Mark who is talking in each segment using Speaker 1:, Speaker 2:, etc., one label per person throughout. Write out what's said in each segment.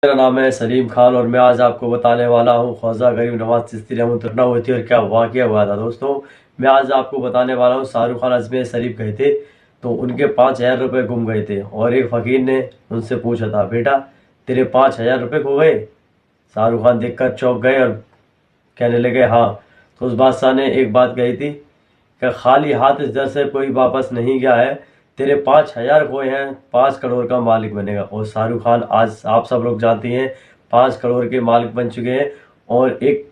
Speaker 1: मेरा नाम है सलीम खान और मैं आज आपको बताने वाला हूँ ख्वाजा गरीब नवाज चिश्ती रहमतुल्लाह हुई थी और क्या वाक़या हुआ था। दोस्तों, मैं आज आपको बताने वाला हूँ शाहरुख खान अजमेर शरीफ गए थे तो उनके 5,000 रुपये गुम गए थे और एक फ़कीर ने उनसे पूछा था, बेटा तेरे 5,000 रुपये खो गए। शाहरुख खान देखकर चौंक गए और कहने लगे, हाँ। तो उस बादशाह ने एक बात कही थी कि खाली हाथ इस दर से कोई वापस नहीं गया है, तेरे 5,000 खोए हैं 5 करोड़ का मालिक बनेगा। और शाहरुख खान आज आप सब लोग जानते हैं 5 करोड़ के मालिक बन चुके हैं। और एक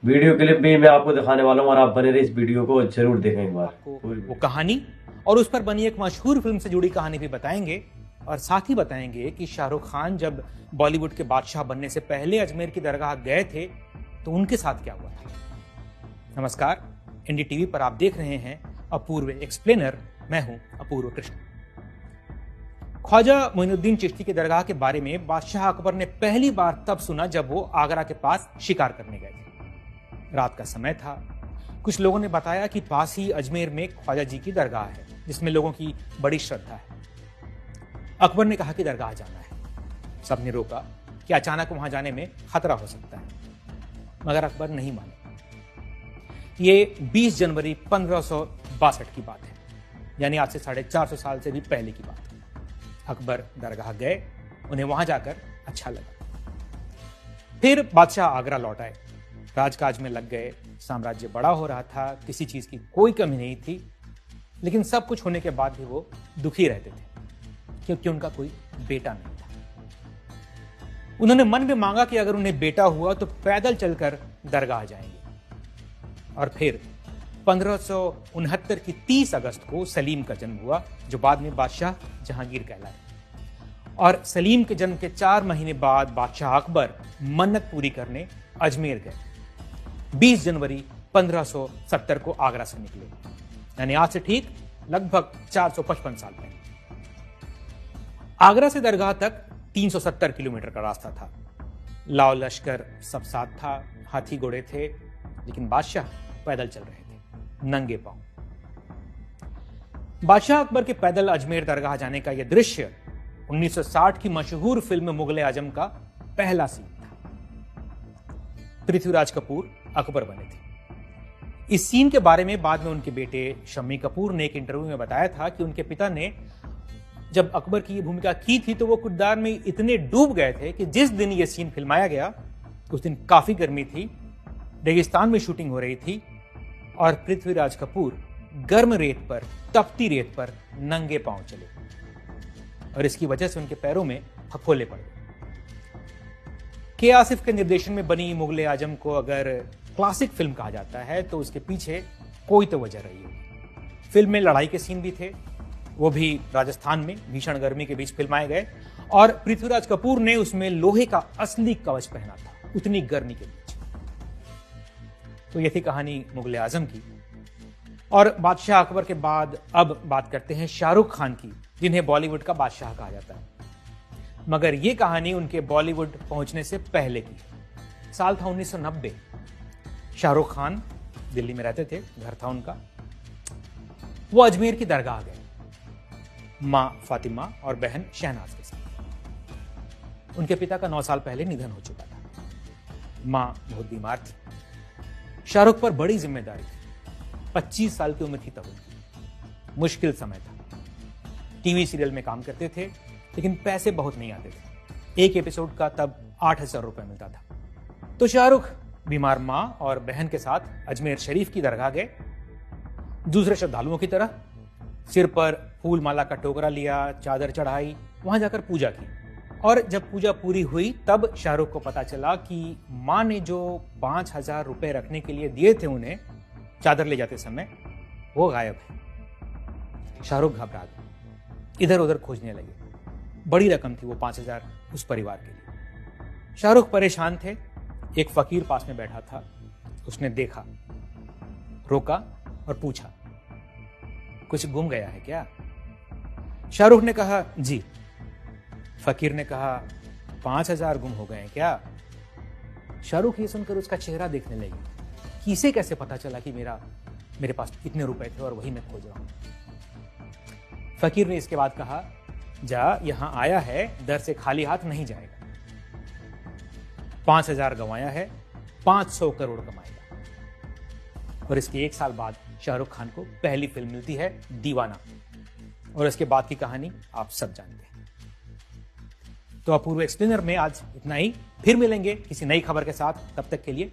Speaker 1: वीडियो क्लिप भी मैं आपको दिखाने वाला हूँ और आप बने रहे इस वीडियो को जरूर देखें एक बार।
Speaker 2: आपको वो कहानी और उस पर बनी एक मशहूर फिल्म से जुड़ी कहानी भी बताएंगे और साथ ही बताएंगे कि शाहरुख खान जब बॉलीवुड के बादशाह बनने से पहले अजमेर की दरगाह गए थे तो उनके साथ क्या हुआ था। नमस्कार, एनडीटीवी पर आप देख रहे हैं अपूर्व एक्सप्लेनर। मैं हूं अपूर्व कृष्ण। ख्वाजा मोइनुद्दीन चिश्ती की दरगाह के बारे में बादशाह अकबर ने पहली बार तब सुना जब वो आगरा के पास शिकार करने गए थे। रात का समय था। कुछ लोगों ने बताया कि पास ही अजमेर में ख्वाजा जी की दरगाह है जिसमें लोगों की बड़ी श्रद्धा है। अकबर ने कहा कि दरगाह जाना है। सबने रोका कि अचानक वहां जाने में खतरा हो सकता है, मगर अकबर नहीं माने। ये 20 जनवरी 1562 की बात है, यानी आज से 450 साल से भी पहले की बात है। अकबर दरगाह गए, उन्हें वहां जाकर अच्छा लगा। फिर बादशाह आगरा लौट आए, राजकाज में लग गए। साम्राज्य बड़ा हो रहा था, किसी चीज की कोई कमी नहीं थी, लेकिन सब कुछ होने के बाद भी वो दुखी रहते थे क्योंकि उनका कोई बेटा नहीं था। उन्होंने मन में मांगा कि अगर उन्हें बेटा हुआ तो पैदल चलकर दरगाह जाएंगे। और फिर 1569 की 30 अगस्त को सलीम का जन्म हुआ, जो बाद में बादशाह जहांगीर कहलाए। और सलीम के जन्म के 4 महीने बाद बादशाह अकबर मन्नत पूरी करने अजमेर गए। 20 जनवरी 1570 को आगरा से निकले, यानी आज से ठीक लगभग 455 साल पहले। आगरा से दरगाह तक 370 किलोमीटर का रास्ता था। लाव लश्कर सब साथ था, हाथी घोड़े थे, लेकिन बादशाह पैदल चल रहे थे, नंगे पांव। बादशाह अकबर के पैदल अजमेर दरगाह जाने का यह दृश्य 1960 की मशहूर फिल्म मुगले आजम का पहला सीन था। पृथ्वीराज कपूर अकबर बने थे। इस सीन के बारे में बाद में उनके बेटे शम्मी कपूर ने एक इंटरव्यू में बताया था कि उनके पिता ने जब अकबर की ये भूमिका की थी तो वो किरदार में इतने डूब गए थे कि जिस दिन ये सीन फिल्माया गया उस दिन काफी गर्मी थी, रेगिस्तान में शूटिंग हो रही थी और पृथ्वीराज कपूर गर्म रेत पर, तपती रेत पर नंगे पांव चले और इसकी वजह से उनके पैरों में फफोले पड़ गए। के आसिफ के निर्देशन में बनी मुगले आजम को अगर क्लासिक फिल्म कहा जाता है तो उसके पीछे कोई तो वजह रही होगी। फिल्म में लड़ाई के सीन भी थे, वो भी राजस्थान में भीषण गर्मी के बीच फिल्माए गए और पृथ्वीराज कपूर ने उसमें लोहे का असली कवच पहना था उतनी गर्मी के बीच। तो यह थी कहानी मुगले आजम की। और बादशाह अकबर के बाद अब बात करते हैं शाहरुख खान की, जिन्हें बॉलीवुड का बादशाह कहा जाता है। मगर यह कहानी उनके बॉलीवुड पहुंचने से पहले की। साल था 1990। शाहरुख खान दिल्ली में रहते थे, घर था उनका। वो अजमेर की दरगाह गए, मां फातिमा और बहन शहनाज के साथ। उनके पिता का 9 साल पहले निधन हो चुका था। मां बहुत बीमार थी। शाहरुख पर बड़ी जिम्मेदारी थी। 25 साल की उम्र थी तब उनकी। मुश्किल समय था। टीवी सीरियल में काम करते थे, लेकिन पैसे बहुत नहीं आते थे। एक एपिसोड का तब 8,000 रुपए मिलता था। तो शाहरुख बीमार मां और बहन के साथ अजमेर शरीफ की दरगाह गए। दूसरे श्रद्धालुओं की तरह सिर पर फूल माला का टोकरा लिया, चादर चढ़ाई, वहां जाकर पूजा की। और जब पूजा पूरी हुई तब शाहरुख को पता चला कि मां ने जो 5,000 रुपए रखने के लिए दिए थे उन्हें चादर ले जाते समय, वो गायब है। शाहरुख घबरा गए, इधर उधर खोजने लगे। बड़ी रकम थी वो 5,000 उस परिवार के लिए। शाहरुख परेशान थे। एक फकीर पास में बैठा था, उसने देखा, रोका और पूछा, कुछ गुम गया है क्या? शाहरुख ने कहा, जी। फकीर ने कहा, 5,000 गुम हो गए हैं क्या? शाहरुख ये सुनकर उसका चेहरा देखने लगे कि इसे कैसे पता चला कि मेरे पास इतने रुपए थे और वही मैं खोज रहा हूं। फकीर ने इसके बाद कहा, जा यहां आया है, दर से खाली हाथ नहीं जाएगा। 5,000 गंवाया है, 500 करोड़ कमाएगा। और इसके 1 साल बाद शाहरुख खान को पहली फिल्म मिलती है दीवाना, और इसके बाद की कहानी आप सब जानते हैं। तो अपूर्व एक्सप्लेनर में आज इतना ही, फिर मिलेंगे किसी नई खबर के साथ, तब तक के लिए